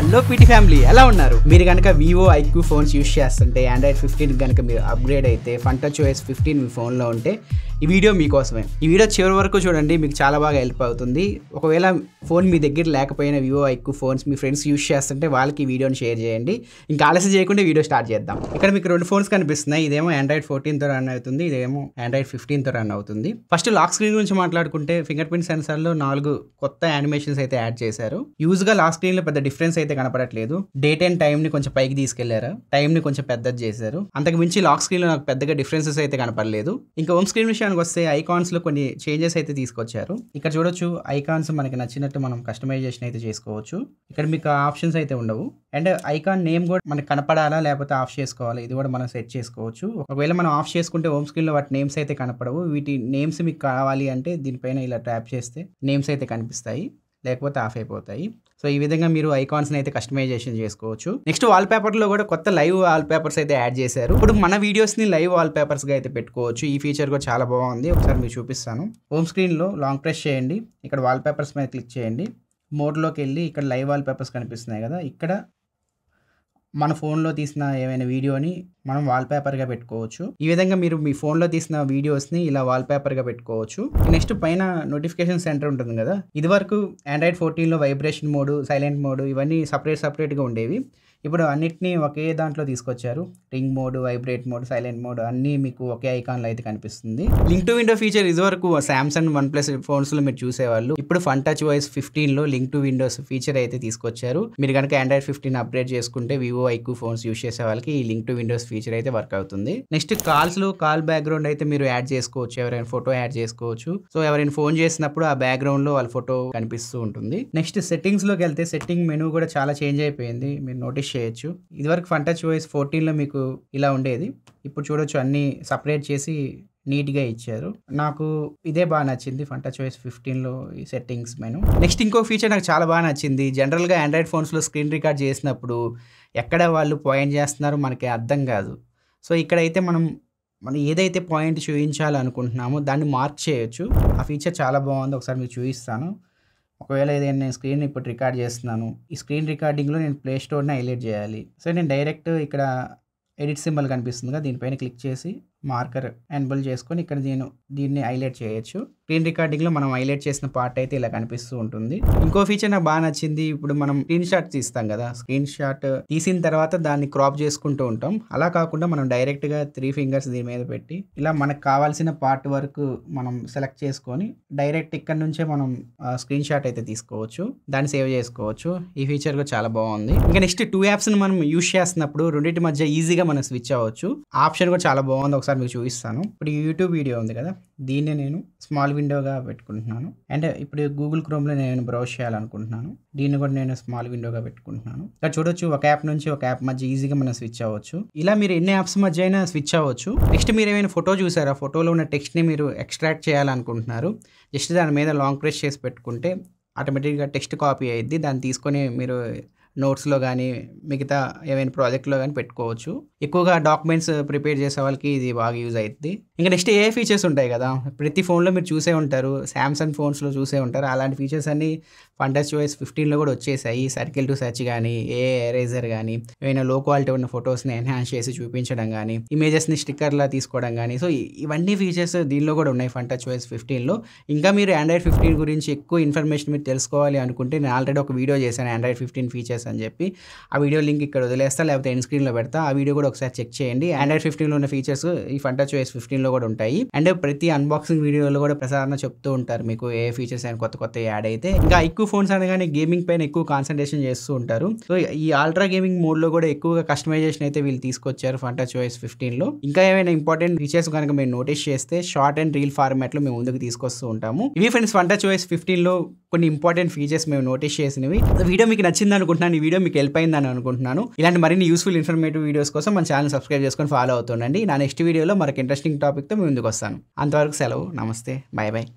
Hello PT family ఎలా ఉన్నారు? మీరు కనుక వివో ఐక్యూ ఫోన్స్ యూస్ చేస్తుంటే ఆండ్రాయిడ్ 15 కనుక మీరు అప్గ్రేడ్ అయితే ఫంటచ్ OS 15 మీ ఫోన్లో ఉంటే ఈ వీడియో మీకోసమే. ఈ వీడియో చివరి వరకు చూడండి, మీకు చాలా బాగా హెల్ప్ అవుతుంది. ఒకవేళ ఫోన్ మీ దగ్గర లేకపోయినా వివో ఐక్యూ ఫోన్స్ మీ ఫ్రెండ్స్ యూస్ చేస్తుంటే వాళ్ళకి ఈ వీడియోని షేర్ చేయండి. ఇంకా ఆలస్యం చేయకుండా వీడియో స్టార్ట్ చేద్దాం. ఇక్కడ మీకు రెండు ఫోన్స్ కనిపిస్తున్నాయి. ఇదేమో ఆండ్రాయిడ్ 14తో రన్ అవుతుంది, ఇదేమో ఆండ్రాయిడ్ 15తో రన్ అవుతుంది. ఫస్ట్ లాక్ స్క్రీన్ గురించి మాట్లాడుకుంటే ఫింగర్ ప్రింట్ సెన్సార్లో 4 కొత్త యానిమేషన్స్ అయితే యాడ్ చేశారు. యూజ్గా లాక్ స్క్రీన్లో పెద్ద డిఫరెన్స్ అయితే కనపడట్లేదు. డేట్ అండ్ టైంని కొంచెం పైకి తీసుకెళ్లారు, టైంని కొంచెం పెద్దది చేశారు. అంతకు మించి లాక్ స్క్రీన్లో నాకు పెద్దగా డిఫరెన్సెస్ అయితే కనపడలేదు. ఇంకా హోమ్ స్క్రీన్ విషయానికి వస్తే ఐకాన్స్ లో కొన్ని చేంజెస్ అయితే తీసుకొచ్చారు. ఇక్కడ చూడొచ్చు, ఐకాన్స్ మనకి నచ్చినట్టు మనం కస్టమైజేషన్ అయితే చేసుకోవచ్చు. ఇక్కడ మీకు ఆప్షన్స్ అయితే ఉండవు. అండ్ ఐకాన్ నేమ్ కూడా మనకి కనపడాలా లేకపోతే ఆఫ్ చేసుకోవాలి, ఇది కూడా మనం సెట్ చేసుకోవచ్చు. ఒకవేళ మనం ఆఫ్ చేసుకుంటే హోమ్ స్క్రీన్ లో వాటి నేమ్స్ అయితే కనపడవు. వీటి నేమ్స్ మీకు కావాలి అంటే దీనిపైన ఇలా ట్యాప్ చేస్తే నేమ్స్ అయితే కనిపిస్తాయి, లేకపోతే ఆఫ్ అయిపోతాయి. సో ఈ విధంగా మీరు ఐకాన్స్ని అయితే కస్టమైజేషన్ చేసుకోవచ్చు. నెక్స్ట్ వాల్ పేపర్లో కూడా కొత్త లైవ్ వాల్ పేపర్స్ అయితే యాడ్ చేశారు. ఇప్పుడు మన వీడియోస్ని లైవ్ వాల్ పేపర్స్గా అయితే పెట్టుకోవచ్చు. ఈ ఫీచర్ కూడా చాలా బాగుంది. ఒకసారి మీకు చూపిస్తాను. హోమ్ స్క్రీన్లో లాంగ్ ప్రెస్ చేయండి, ఇక్కడ వాల్ పేపర్స్ మీద క్లిక్ చేయండి. మోడ్లోకి వెళ్ళి ఇక్కడ లైవ్ వాల్ పేపర్స్ కనిపిస్తున్నాయి కదా, ఇక్కడ మన ఫోన్లో తీసిన ఏమైనా వీడియోని మనం వాల్పేపర్గా పెట్టుకోవచ్చు. ఈ విధంగా మీరు మీ ఫోన్లో తీసిన వీడియోస్ని ఇలా వాల్పేపర్గా పెట్టుకోవచ్చు. నెక్స్ట్ పైన నోటిఫికేషన్ సెంటర్ ఉంటుంది కదా, ఇది వరకు ఆండ్రాయిడ్ 14లో వైబ్రేషన్ మోడ్, సైలెంట్ మోడ్ ఇవన్నీ సపరేట్గా ఉండేవి. ఇప్పుడు అన్నిటినీ ఒకే దాంట్లో తీసుకొచ్చారు. Ring mode, vibrate mode, silent mode అన్నీ మీకు ఒకే ఐకాన్లో అయితే కనిపిస్తుంది. లింక్ టు విండో ఫీచర్ ఇదివరకు సామ్సంగ్ OnePlus ఫోన్స్లో మీరు చూసేవాళ్ళు. ఇప్పుడు ఫంటచ్ OS 15లో లింక్ టు విండోస్ ఫీచర్ అయితే తీసుకొచ్చారు. మీరు కనుక ఆండ్రాయిడ్ 15 అప్గ్రేడ్ చేసుకుంటే వివో ఐక్యూ ఫోన్స్ యూస్ చేసే వాళ్ళకి ఈ లింక్ టు విండోస్ ఫీచర్ అయితే వర్క్ అవుతుంది. నెక్స్ట్ కాల్స్లో కాల్ బ్యాక్గ్రౌండ్ అయితే మీరు యాడ్ చేసుకోవచ్చు, ఎవరైనా ఫోటో యాడ్ చేసుకోవచ్చు. సో ఎవరైనా ఫోన్ చేసినప్పుడు ఆ బ్యాక్గ్రౌండ్లో వాళ్ళ ఫోటో కనిపిస్తూ ఉంటుంది. నెక్స్ట్ సెట్టింగ్స్లోకి వెళ్తే సెట్టింగ్ మెనూ కూడా చాలా చేంజ్ అయిపోయింది, మీరు నోటీస్ చేయొచ్చు. ఇదివరకు ఫంటచ్ OS 14లో మీకు ఇలా ఉండేది, ఇప్పుడు చూడొచ్చు అన్ని సపరేట్ చేసి నీట్గా ఇచ్చారు. నాకు ఇదే బాగా నచ్చింది ఫంటచ్ OS 15లో ఈ సెట్టింగ్స్ మెనూ. నెక్స్ట్ ఇంకో ఫీచర్ నాకు చాలా బాగా నచ్చింది. జనరల్గా ఆండ్రాయిడ్ ఫోన్స్లో స్క్రీన్ రికార్డ్ చేసినప్పుడు ఎక్కడ వాళ్ళు పాయింట్ చేస్తున్నారో మనకి అర్థం కాదు. సో ఇక్కడైతే మనం ఏదైతే పాయింట్ చూపించాలనుకుంటున్నామో దాన్ని మార్క్ చేయొచ్చు. ఆ ఫీచర్ చాలా బాగుంది, ఒకసారి మీకు చూపిస్తాను. ఒకవేళ ఏదైనా నేను స్క్రీన్ ఇప్పుడు రికార్డ్ చేస్తున్నాను, ఈ స్క్రీన్ రికార్డింగ్లో నేను ప్లే స్టోర్ని హైలైట్ చేయాలి. సో నేను డైరెక్ట్ ఇక్కడ ఎడిట్ సింబల్ కనిపిస్తుంది కదా, దీనిపైన క్లిక్ చేసి మార్కర్ ఎనేబుల్ చేసుకొని ఇక్కడ దీన్ని హైలైట్ చేయొచ్చు. స్క్రీన్ రికార్డింగ్లో మనం హైలైట్ చేసిన పార్ట్ అయితే ఇలా కనిపిస్తూ ఉంటుంది. ఇంకో ఫీచర్ నాకు బాగా నచ్చింది. ఇప్పుడు మనం స్క్రీన్ షాట్ తీస్తాం కదా, స్క్రీన్ షాట్ తీసిన తర్వాత దాన్ని క్రాప్ చేసుకుంటూ ఉంటాం. అలా కాకుండా మనం డైరెక్ట్గా 3 ఫింగర్స్ దీని మీద పెట్టి ఇలా మనకు కావాల్సిన పార్ట్ వరకు మనం సెలెక్ట్ చేసుకొని డైరెక్ట్ ఇక్కడ నుంచే మనం స్క్రీన్ షాట్ అయితే తీసుకోవచ్చు, దాన్ని సేవ్ చేసుకోవచ్చు. ఈ ఫీచర్ కూడా చాలా బాగుంది. ఇంకా నెక్స్ట్ 2 యాప్స్ని మనం యూస్ చేస్తున్నప్పుడు రెండింటి మధ్య ఈజీగా మనం స్విచ్ అవ్వచ్చు. ఆప్షన్ కూడా చాలా బాగుంది, ఒకసారి మీకు చూపిస్తాను. ఇప్పుడు యూట్యూబ్ వీడియో ఉంది కదా, దీన్ని నేను స్మాల్ విండోగా పెట్టుకుంటున్నాను. అండ్ ఇప్పుడు గూగుల్ క్రోమ్లో నేను బ్రౌజ్ చేయాలనుకుంటున్నాను, దీన్ని కూడా నేను స్మాల్ విండోగా పెట్టుకుంటున్నాను. ఇక్కడ చూడొచ్చు, ఒక యాప్ నుంచి ఒక యాప్ మధ్య ఈజీగా మనం స్విచ్ అవ్వచ్చు. ఇలా మీరు ఎన్ని యాప్స్ మధ్య అయినా స్విచ్ అవ్వచ్చు. నెక్స్ట్ మీరు ఏమైనా ఫోటో చూసారా, ఫోటోలో ఉన్న టెక్స్ట్ని మీరు ఎక్స్ట్రాక్ట్ చేయాలనుకుంటున్నారు, జస్ట్ దాని మీద లాంగ్ ప్రెస్ చేసి పెట్టుకుంటే ఆటోమేటిక్గా టెక్స్ట్ కాపీ అయ్యిద్ది. దాన్ని తీసుకొని మీరు నోట్స్లో కానీ మిగతా ఏమైనా ప్రాజెక్ట్లో కానీ పెట్టుకోవచ్చు. ఎక్కువగా డాక్యుమెంట్స్ ప్రిపేర్ చేసే వాళ్ళకి ఇది బాగా యూజ్ అవుతుంది. ఇంకా నెక్స్ట్ ఏ ఫీచర్స్ ఉంటాయి కదా, ప్రతి ఫోన్లో మీరు చూసే ఉంటారు, సామ్సంగ్ ఫోన్స్లో చూసే ఉంటారు. అలాంటి ఫీచర్స్ అన్ని ఫంటచ్ OS 15లో కూడా వచ్చేసాయి. సర్కిల్ టు సెర్చ్ కానీ, ఎరేజర్ కానీ, ఏమైనా లో క్వాలిటీ ఉన్న ఫొటోస్ని ఎన్హాన్స్ చేసి చూపించడం కానీ, ఇమేజెస్ని స్టిక్కర్లా తీసుకోవడం కానీ, సో ఇవన్నీ ఫీచర్స్ దీనిలో కూడా ఉన్నాయి ఫంటచ్ OS 15లో. ఇంకా మీరు ఆండ్రాయిడ్ 15 గురించి ఎక్కువ ఇన్ఫర్మేషన్ మీరు తెలుసుకోవాలి అనుకుంటే నేను ఆల్రెడీ ఒక వీడియో చేశాను ఆండ్రాయిడ్ 15 ఫీచర్స్ అని చెప్పి. ఆ వీడియో లింక్ ఇక్కడ వదిలేస్తా, లేకపోతే ఎండ్ స్క్రీన్లో పెడతా. ఆ వీడియో కూడా ఒకసారి చెక్ చేయండి. ఆండ్రాయిడ్ 15లో ఉన్న ఫీచర్స్ ఈ ఫంటచ్ OS 15లో కూడా ఉంటాయి. అండ్ ప్రతి అన్బాక్సింగ్ వీడియోలో కూడా ప్రసారణ చెప్తూ ఉంటారు మీకు ఏ ఫీచర్స్ అయినా కొత్త యాడ్ అయితే. ఇంకా ఐక్యూ ఫోన్స్ అనగానే గేమింగ్ పైన ఎక్కువ కాన్సన్ట్రేషన్ చేస్తూ ఉంటారు. సో ఈ అల్ట్రా గేమింగ్ మోడ్లో కూడా ఎక్కువగా కస్టమైజేషన్ అయితే వీళ్ళు తీసుకొచ్చారు ఫంటచ్ OS 15లో. ఇంకా ఏమైనా ఇంపార్టెంట్ ఫీచర్స్ కనుక మీరు నోటీస్ చేస్తే షార్ట్ అండ్ రీల్ ఫార్మాట్లో మేము ముందుకు తీసుకొస్తూ ఉంటాము. ఇవి ఫ్రెండ్స్ ఫంటచ్ OS 15లో కొన్ని ఇంపార్టెంట్ ఫీచర్స్ మేము నోటీస్ చేసినవి. వీడియో మీకు నచ్చింది అనుకుంటున్నాను, ఈ వీడియో మీకు హెల్ప్ అయిందని అనుకుంటున్నాను. ఇలాంటి మరిన్ని యూస్ఫుల్ ఇన్ఫర్మేటివ్ వీడియోస్ కోసం మన ఛానల్ సబ్స్క్రైబ్ చేసుకొని ఫాలో అవుతుండండి. నా నెక్స్ట్ వీడియోలో మరొక ఇంట్రెస్టింగ్ టాపిక్తో మీ ముందుకు వస్తాను. అంతవరకు సెలవు, నమస్తే, బాయ్ బాయ్.